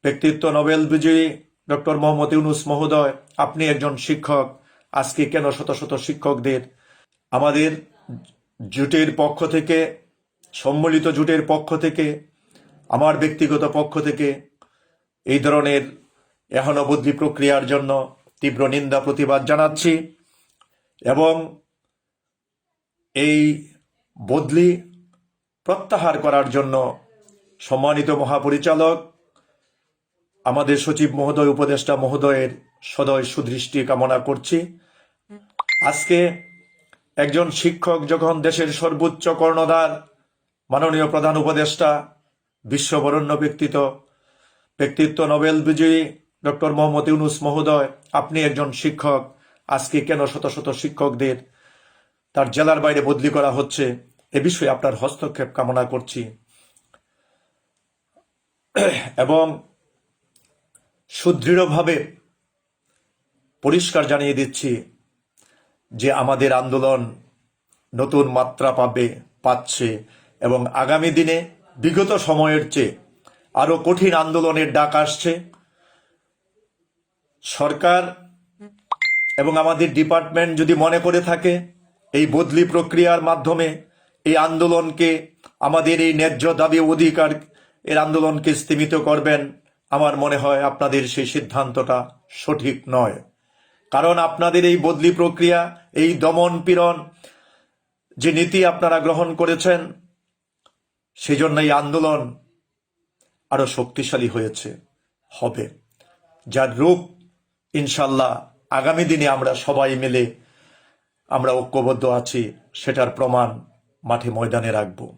ব্যক্তিত্ব নোবেল বিজয়ী ডক্টর মোহাম্মদ ইউনূস মহোদয়, আপনি একজন শিক্ষক। আজকে কেন শত শত শিক্ষকদের আমাদের জোটের পক্ষ থেকে, সম্মিলিত জোটের পক্ষ থেকে, আমার ব্যক্তিগত পক্ষ থেকে এই ধরনের এখনো বদলি প্রক্রিয়ার জন্য তীব্র নিন্দা প্রতিবাদ জানাচ্ছি এবং এই বদলি প্রত্যাহার করার জন্য সম্মানিত মহাপরিচালক, আমাদের সচিব মহোদয়, উপদেষ্টা মহোদয়ের সদয় সুদৃষ্টি কামনা করছি। আজকে একজন শিক্ষক যখন দেশের সর্বোচ্চ কর্ণধার, মাননীয় প্রধান উপদেষ্টা, বিশ্ববরেণ্য ব্যক্তিত্ব নোবেল বিজয়ী ডক্টর মোহাম্মদ ইউনূস মহোদয়, আপনি একজন শিক্ষক। আজকে কেন শত শত শিক্ষকদের তার জেলার বাইরে বদলি করা হচ্ছে, এ বিষয়ে আপনার হস্তক্ষেপ কামনা করছি এবং সুদৃঢ়ভাবে পরিষ্কার জানিয়ে দিচ্ছি যে আমাদের আন্দোলন নতুন মাত্রা পাচ্ছে এবং আগামী দিনে বিগত সময়ের চেয়ে আরো কঠিন আন্দোলনের ডাক আসছে। সরকার এবং আমাদের ডিপার্টমেন্ট যদি মনে করে থাকে এই বদলি প্রক্রিয়ার মাধ্যমে এই আন্দোলনকে, আমাদের এই ন্যায্য দাবি অধিকার এর আন্দোলনকে স্তীমিত করবেন, আমার মনে হয় আপনাদের সেই সিদ্ধান্তটা সঠিক নয়। কারণ আপনাদের এই বদলি প্রক্রিয়া, এই দমন পীড়ন যে নীতি আপনারা গ্রহণ করেছেন, সেই জন্য এই আন্দোলন আরো শক্তিশালী হবে, যার রূপ ইনশাল্লাহ আগামী দিনে আমরা সবাই মিলে আমরা ঐক্যবদ্ধ আছি সেটার প্রমাণ মাঠে ময়দানে রাখবো।